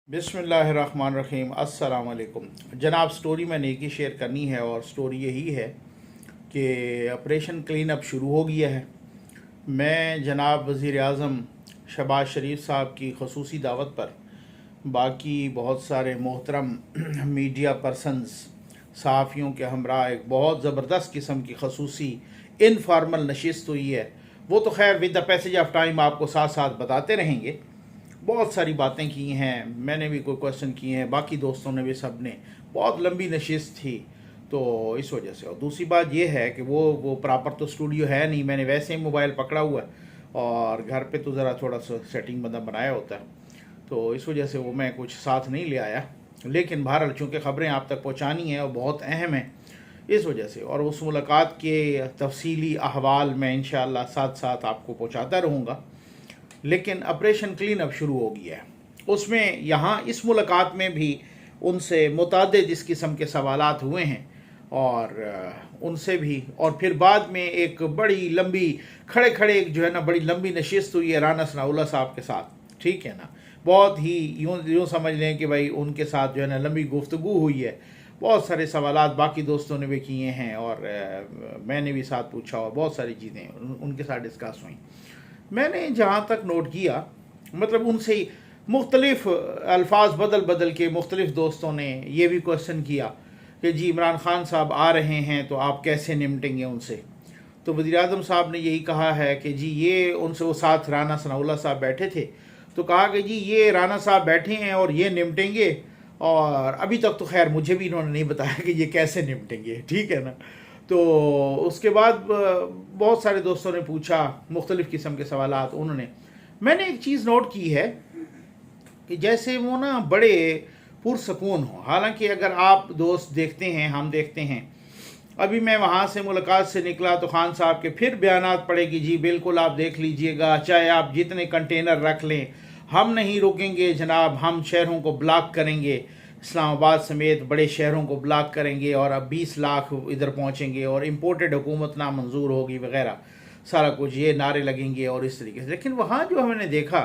बिस्मिल्लाहिर्रहमानिर्रहीम। अस्सलाम वालेकुम जनाब। स्टोरी मैंने एक ही शेयर करनी है और स्टोरी यही है कि ऑपरेशन क्लीन अप शुरू हो गया है। मैं जनाब वज़ीर आज़म शहबाज शरीफ साहब की खसूसी दावत पर बाकी बहुत सारे मोहतरम मीडिया पर्सनस सहाफ़ियों के हमरा एक बहुत ज़बरदस्त किस्म की खसूसी इनफॉर्मल नशिस्त हुई है। वो तो खैर with the passage of time आपको साथ साथ बताते रहेंगे। बहुत सारी बातें की हैं, मैंने भी कोई क्वेश्चन किए हैं, बाकी दोस्तों ने भी, सब ने। बहुत लंबी नशिस्त थी तो इस वजह से। और दूसरी बात यह है कि वो प्रॉपर तो स्टूडियो है नहीं, मैंने वैसे ही मोबाइल पकड़ा हुआ है और घर पे तो ज़रा थोड़ा सा सेटिंग बंदा बनाया होता है, तो इस वजह से वो मैं कुछ साथ नहीं ले आया। लेकिन बहरहाल चूँकि ख़बरें आप तक पहुँचानी हैं और बहुत अहम है, इस वजह से। और उस मुलाकात के तफसीली अहवाल मैं इंशाअल्लाह साथ साथ आपको पहुँचाता रहूँगा। लेकिन ऑपरेशन क्लीन अप शुरू हो गया है। उसमें यहाँ इस मुलाकात में भी उनसे मुतअद्दिद इस किस्म के सवालात हुए हैं और उनसे भी, और फिर बाद में एक बड़ी लंबी खड़े खड़े एक जो है ना बड़ी लंबी नशिस्त हुई है राना सनाउल्लाह साहब के साथ। ठीक है ना, बहुत ही यूँ समझ लें कि भाई उनके साथ जो है ना लंबी गुफ्तगू हुई है। बहुत सारे सवालात बाकी दोस्तों ने भी किए हैं और मैंने भी साथ पूछा और बहुत सारी चीज़ें उनके साथ डिस्कस हुई। मैंने जहाँ तक नोट किया, मतलब उनसे ही मुख्तलिफ अल्फाज बदल बदल के मुख्तलिफ दोस्तों ने ये भी क्वेश्चन किया कि जी इमरान खान साहब आ रहे हैं तो आप कैसे निपटेंगे उनसे। तो वज़ीर आज़म साहब ने यही कहा है कि जी ये उनसे, वो साथ राना सनाउल्लाह साहब बैठे थे, तो कहा कि जी ये राना साहब बैठे हैं और ये निपटेंगे। और अभी तक तो खैर मुझे भी इन्होंने नहीं बताया कि ये कैसे निपटेंगे। ठीक है ना। तो उसके बाद बहुत सारे दोस्तों ने पूछा मुख्तलिफ़ किस्म के सवालात। मैंने एक चीज़ नोट की है कि जैसे वो ना बड़े पुरसकून हो। हालांकि अगर आप दोस्त देखते हैं, हम देखते हैं, अभी मैं वहाँ से मुलाकात से निकला तो खान साहब के फिर बयानात पड़े कि जी बिल्कुल आप देख लीजिएगा, चाहे आप जितने कंटेनर रख लें, हम नहीं रुकेंगे जनाब, हम शहरों को ब्लॉक करेंगे, इस्लामाबाद समेत बड़े शहरों को ब्लॉक करेंगे और अब 20 लाख इधर पहुँचेंगे और इम्पोर्टेड हुकूमत नामंजूर होगी वगैरह, सारा कुछ ये नारे लगेंगे और इस तरीके से। लेकिन वहाँ जो हमने देखा,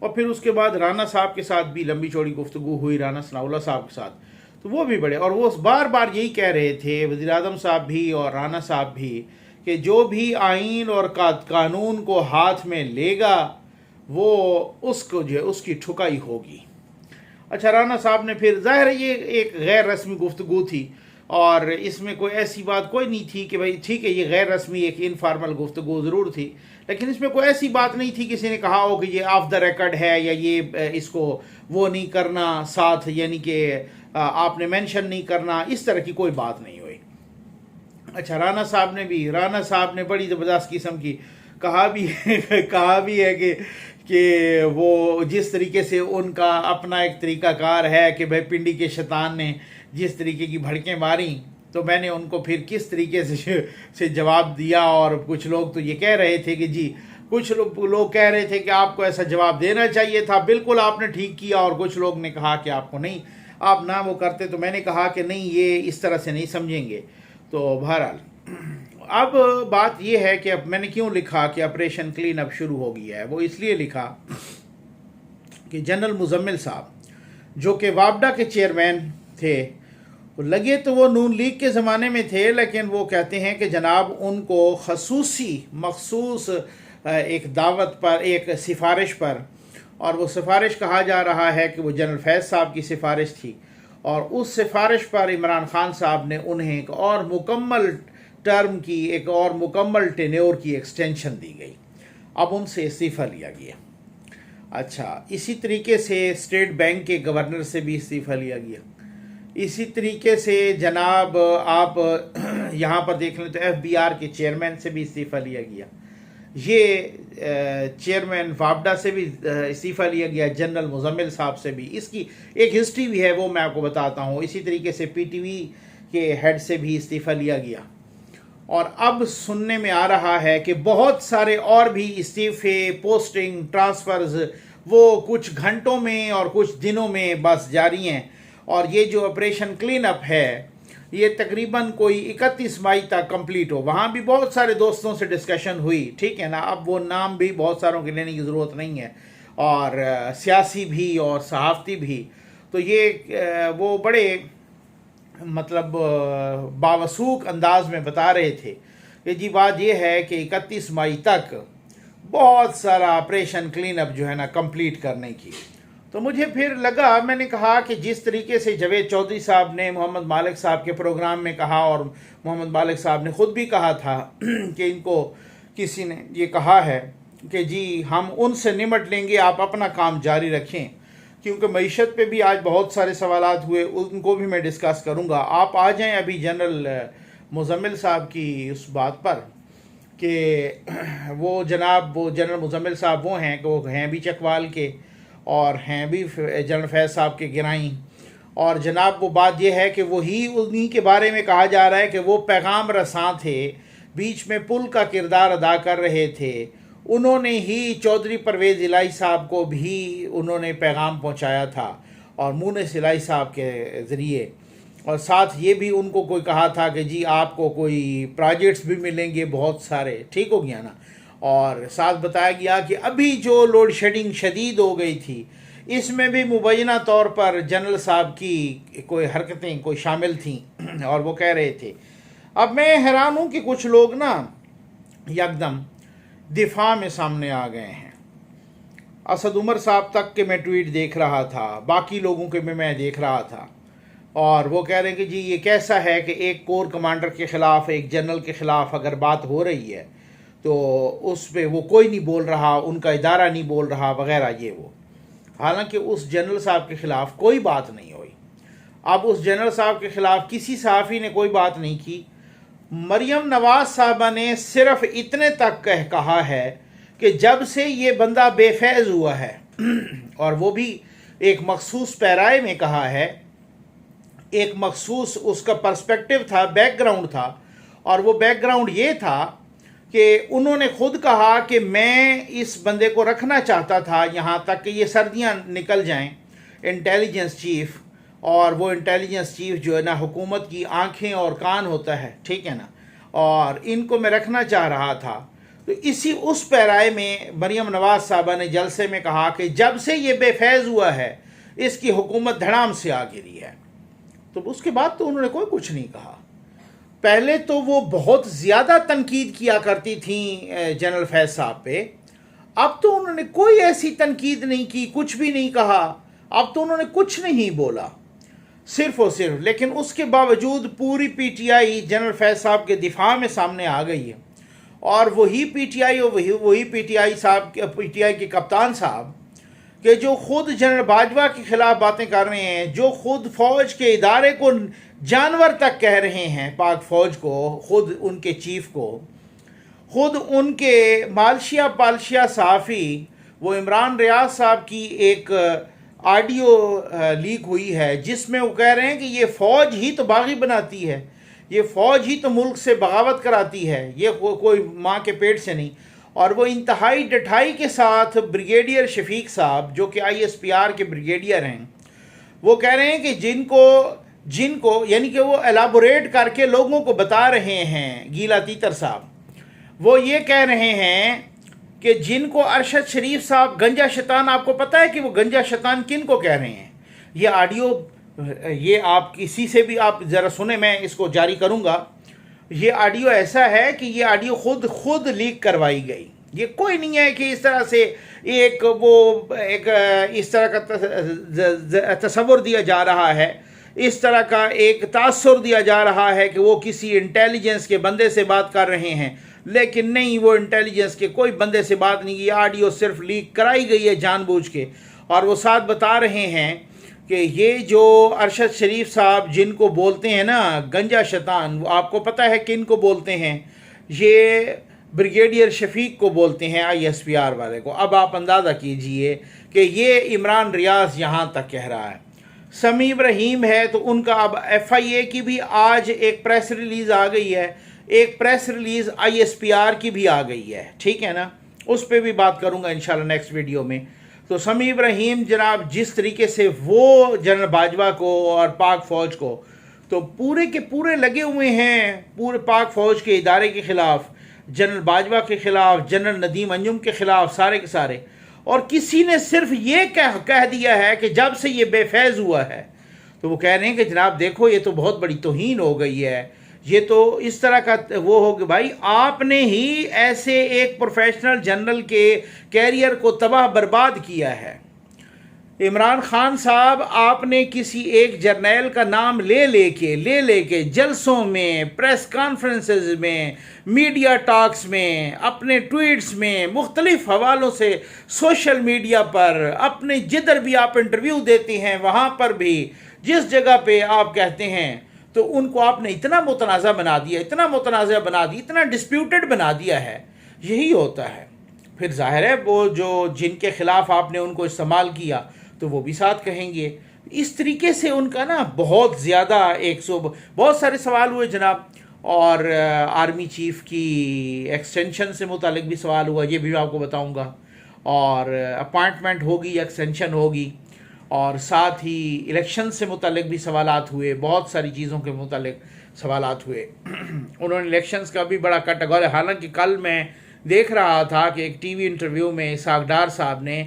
और फिर उसके बाद राना साहब के साथ भी लंबी चौड़ी गुफ्तगू हुई, राना सनाउल्लाह साहब के साथ, तो वो भी बड़े, और वो बार बार यही कह रहे थे वज़ीर आज़म साहब भी और राना साहब भी कि जो भी आइन और कानून को हाथ में लेगा वो उसको जो है उसकी ठुकाई होगी। अच्छा, राना साहब ने फिर, ज़ाहिर है ये एक गैर रस्मी गुफ्तगू थी और इसमें कोई ऐसी बात कोई नहीं थी कि भाई ठीक है ये गैर रस्मी एक इनफॉर्मल गुफ्तगू ज़रूर थी, लेकिन इसमें कोई ऐसी बात नहीं थी किसी ने कहा हो कि ये ऑफ द रिकॉर्ड है या ये इसको वो नहीं करना साथ, यानी कि आपने मेंशन नहीं करना, इस तरह की कोई बात नहीं हुई। अच्छा, राना साहब ने बड़ी ज़बरदस्त किस्म की कहा भी है कि वो जिस तरीके से उनका अपना एक तरीक़ाकार है कि भाई पिंडी के शैतान ने जिस तरीके की भड़कें मारी, तो मैंने उनको फिर किस तरीके से जवाब दिया। और कुछ लोग तो ये कह रहे थे कि जी, कुछ लोग कह रहे थे कि आपको ऐसा जवाब देना चाहिए था, बिल्कुल आपने ठीक किया, और कुछ लोग ने कहा कि आपको नहीं, आप ना वो करते। तो मैंने कहा कि नहीं, ये इस तरह से नहीं समझेंगे। तो बहरहाल अब बात यह है कि अब मैंने क्यों लिखा कि ऑपरेशन क्लीन अप शुरू हो गया है। वो इसलिए लिखा कि जनरल मुजम्मिल साहब जो कि वापडा के चेयरमैन थे, लगे तो वो नून लीग के ज़माने में थे, लेकिन वो कहते हैं कि जनाब उनको मखसूस एक दावत पर, एक सिफारिश पर, और वो सिफारिश कहा जा रहा है कि वो जनरल फैज़ साहब की सिफारिश थी, और उस सिफारिश पर इमरान खान साहब ने उन्हें एक और मुकम्मल टर्म की, एक और मुकम्मल टेन्योर की एक्सटेंशन दी गई। अब उनसे इस्तीफ़ा लिया गया। अच्छा, इसी तरीके से स्टेट बैंक के गवर्नर से भी इस्तीफ़ा लिया गया। इसी तरीके से जनाब आप यहाँ पर देख लें तो FBR के चेयरमैन से भी इस्तीफ़ा लिया गया। ये चेयरमैन वापडा से भी इस्तीफ़ा लिया गया, जनरल मुजम्मिल साहब से भी। इसकी एक हिस्ट्री भी है, वो मैं आपको बताता हूँ। इसी तरीके से PTV के हेड से भी इस्तीफ़ा लिया गया। और अब सुनने में आ रहा है कि बहुत सारे और भी इस्तीफ़े, पोस्टिंग, ट्रांसफ़र्स वो कुछ घंटों में और कुछ दिनों में बस जारी हैं। और ये जो ऑपरेशन क्लीन अप है ये तकरीबन कोई 31 मई तक कंप्लीट हो। वहाँ भी बहुत सारे दोस्तों से डिस्कशन हुई, ठीक है ना। अब वो नाम भी बहुत सारों के लेने की ज़रूरत नहीं है। और सियासी भी और सहाफ़ती भी। तो ये वो बड़े मतलब बावसूख अंदाज में बता रहे थे कि जी बात ये है कि 31 मई तक बहुत सारा ऑपरेशन क्लीन अप जो है ना कंप्लीट करने की। तो मुझे फिर लगा, मैंने कहा कि जिस तरीके से जावेद चौधरी साहब ने मोहम्मद मालिक साहब के प्रोग्राम में कहा और मोहम्मद मालिक साहब ने ख़ुद भी कहा था कि इनको किसी ने ये कहा है कि जी हम उनसे निमट लेंगे, आप अपना काम जारी रखें, क्योंकि मईशत पे भी आज बहुत सारे सवालात हुए, उनको भी मैं डिस्कस करूँगा। आप आ जाएं अभी जनरल मुजम्मिल साहब की उस बात पर कि वो जनरल मुजम्मिल साहब वो हैं कि वो हैं भी चकवाल के और हैं भी जनरल फैज़ साहब के गिराई। और जनाब वो बात यह है कि वही उन्हीं के बारे में कहा जा रहा है कि वो पैगाम रसां थे, बीच में पुल का किरदार अदा कर रहे थे। उन्होंने ही चौधरी परवेज़ इलाही साहब को भी उन्होंने पैगाम पहुंचाया था और मुनिस इलाही साहब के ज़रिए, और साथ ये भी उनको कोई कहा था कि जी आपको कोई प्रोजेक्ट्स भी मिलेंगे बहुत सारे, ठीक हो गया ना। और साथ बताया गया कि अभी जो लोड शेडिंग शदीद हो गई थी, इसमें भी मुबैना तौर पर जनरल साहब की कोई हरकतें कोई शामिल थीं और वो कह रहे थे। अब मैं हैरान हूँ कि कुछ लोग ना यकदम दिफा में सामने आ गए हैं। असद उमर साहब तक के मैं ट्वीट देख रहा था, बाकी लोगों के भी मैं देख रहा था, और वो कह रहे हैं कि जी ये कैसा है कि एक कोर कमांडर के ख़िलाफ़, एक जनरल के ख़िलाफ़ अगर बात हो रही है तो उस पर वो कोई नहीं बोल रहा, उनका इदारा नहीं बोल रहा वगैरह ये वो। हालांकि उस जनरल साहब के ख़िलाफ़ कोई बात नहीं हुई। अब उस जनरल साहब के ख़िलाफ़ किसी सहाफ़ी ने कोई बात नहीं की। मरियम नवाज़ साहबा ने सिर्फ इतने तक कहा है कि जब से ये बंदा बेफैज़ हुआ है और वो भी एक मखसूस पैराए में कहा है, एक मखसूस उसका पर्सपेक्टिव था, बैकग्राउंड था, और वो बैकग्राउंड ये था कि उन्होंने ख़ुद कहा कि मैं इस बंदे को रखना चाहता था यहाँ तक कि ये सर्दियाँ निकल जाएं, इंटेलिजेंस चीफ़, और वो इंटेलिजेंस चीफ़ जो है ना हुकूमत की आंखें और कान होता है, ठीक है ना, और इनको मैं रखना चाह रहा था। तो इसी उस पैराए में मरियम नवाज़ साहबा ने जलसे में कहा कि जब से ये बेफैज़ हुआ है इसकी हुकूमत धड़ाम से आ गिरी है। तो उसके बाद तो उन्होंने कोई कुछ नहीं कहा। पहले तो वो बहुत ज़्यादा तनकीद किया करती थी जनरल फैज़ साहब पे, अब तो उन्होंने कोई ऐसी तनकीद नहीं की, कुछ भी नहीं कहा, अब तो उन्होंने कुछ नहीं बोला, सिर्फ और सिर्फ। लेकिन उसके बावजूद पूरी पीटीआई जनरल फैज़ साहब के दिफा में सामने आ गई है, और वही पीटीआई और वही पीटीआई साहब, पीटीआई के कप्तान साहब कि जो ख़ुद जनरल बाजवा के ख़िलाफ़ बातें कर रहे हैं, जो ख़ुद फ़ौज के इदारे को जानवर तक कह रहे हैं, पाक फ़ौज को, ख़ुद उनके चीफ़ को, ख़ुद उनके मालशिया पालशिया सहाफ़ी, वो इमरान रियाज साहब की एक ऑडियो लीक हुई है जिसमें वो कह रहे हैं कि ये फ़ौज ही तो बागी बनाती है, ये फ़ौज ही तो मुल्क से बगावत कराती है, ये कोई माँ के पेट से नहीं। और वो इंतहाई डठाई के साथ ब्रिगेडियर शफीक साहब जो कि ISPR के ब्रिगेडियर हैं, वो कह रहे हैं कि जिनको यानी कि वो एलाबोरेट करके लोगों को बता रहे हैं, गीला तीतर साहब, वो ये कह रहे हैं कि जिनको अरशद शरीफ साहब गंजा शैतान, आपको पता है कि वो गंजा शैतान किन को कह रहे हैं? ये ऑडियो, ये आप किसी से भी आप ज़रा सुने, मैं इसको जारी करूँगा। ये ऑडियो ऐसा है कि ये ऑडियो खुद लीक करवाई गई। ये कोई नहीं है कि इस तरह से एक इस तरह का तसव्वुर दिया जा रहा है, इस तरह का एक तासुर दिया जा रहा है कि वो किसी इंटेलिजेंस के बंदे से बात कर रहे हैं, लेकिन नहीं, वो इंटेलिजेंस के कोई बंदे से बात नहीं की। ऑडियो सिर्फ लीक कराई गई है जानबूझ के। और वो साथ बता रहे हैं कि ये जो अरशद शरीफ साहब जिनको बोलते हैं ना गंजा शैतान, वो आपको पता है किन को बोलते हैं? ये ब्रिगेडियर शफीक को बोलते हैं, ISPR वाले को। अब आप अंदाज़ा कीजिए कि ये इमरान रियाज यहाँ तक कह रहा है। समीम रहीम है तो उनका अब FIA की भी आज एक प्रेस रिलीज़ आ गई है, एक प्रेस रिलीज़ ISPR की भी आ गई है, ठीक है ना, उस पर भी बात करूँगा इंशाल्लाह नेक्स्ट वीडियो में। तो समीम रहीम जनाब जिस तरीके से वो जनरल बाजवा को और पाक फ़ौज को तो पूरे के पूरे लगे हुए हैं, पूरे पाक फ़ौज के इदारे के ख़िलाफ़, जनरल बाजवा के ख़िलाफ़, जनरल नदीम अंजुम के ख़िलाफ़, सारे के सारे। और किसी ने सिर्फ ये कह दिया है कि जब से ये बेफैज़ हुआ है, तो वो कह रहे हैं कि जनाब देखो ये तो बहुत बड़ी तौहीन हो गई है, ये तो इस तरह का वो हो गया। भाई आपने ही ऐसे एक प्रोफेशनल जनरल के कैरियर को तबाह बर्बाद किया है। इमरान खान साहब, आपने किसी एक जर्नैल का नाम ले लेके जलसों में, प्रेस कॉन्फ्रेंसेस में, मीडिया टॉक्स में, अपने ट्वीट्स में, मुख्तलिफ हवालों से सोशल मीडिया पर, अपने जिधर भी आप इंटरव्यू देते हैं वहाँ पर भी जिस जगह पे आप कहते हैं, तो उनको आपने इतना मुतनाज़ा बना दिया, इतना डिस्प्यूटेड बना दिया है। यही होता है। फिर जाहिर है वो जो जिनके ख़िलाफ़ आपने उनको इस्तेमाल किया तो वो भी साथ कहेंगे। इस तरीके से उनका ना बहुत ज़्यादा बहुत सारे सवाल हुए जनाब। और आर्मी चीफ़ की एक्सटेंशन से मुतालिक भी सवाल हुआ, ये भी मैं आपको बताऊंगा। और अपॉइंटमेंट होगी, एक्सटेंशन होगी, और साथ ही इलेक्शन से मुतालिक भी सवालात हुए, बहुत सारी चीज़ों के मुतालिक सवालात हुए। उन्होंने इलेक्शंस का भी बड़ा कैटेगरी, हालांकि कल मैं देख रहा था कि एक टीवी इंटरव्यू में इसहाक डार साहब ने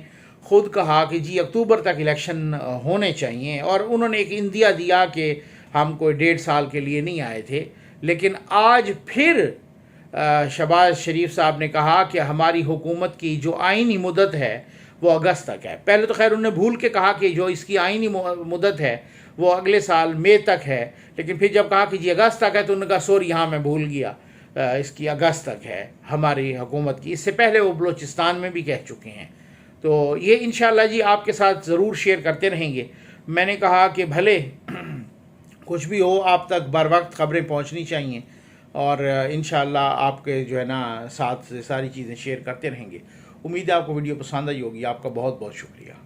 ख़ुद कहा कि जी अक्टूबर तक इलेक्शन होने चाहिए, और उन्होंने एक इंदिया दिया कि हम कोई 1.5 साल के लिए नहीं आए थे। लेकिन आज फिर शहबाज शरीफ साहब ने कहा कि हमारी हुकूमत की जो आइनी मुद्दत है वो अगस्त तक है। पहले तो खैर उन्होंने भूल के कहा कि जो इसकी आइनी मुद्दत है वो अगले साल मई तक है, लेकिन फिर जब कहा कि जी अगस्त तक है तो उन्होंने कहा सॉरी यहाँ मैं भूल गया, इसकी अगस्त तक है हमारी हुकूमत की। इससे पहले वो बलूचिस्तान में भी कह चुके हैं। तो ये इंशाअल्लाह जी आपके साथ ज़रूर शेयर करते रहेंगे। मैंने कहा कि भले कुछ भी हो आप तक बर वक्त ख़बरें पहुंचनी चाहिए, और इंशाअल्लाह आपके जो है ना साथ से सारी चीज़ें शेयर करते रहेंगे। उम्मीद है आपको वीडियो पसंद आई होगी। आपका बहुत बहुत शुक्रिया।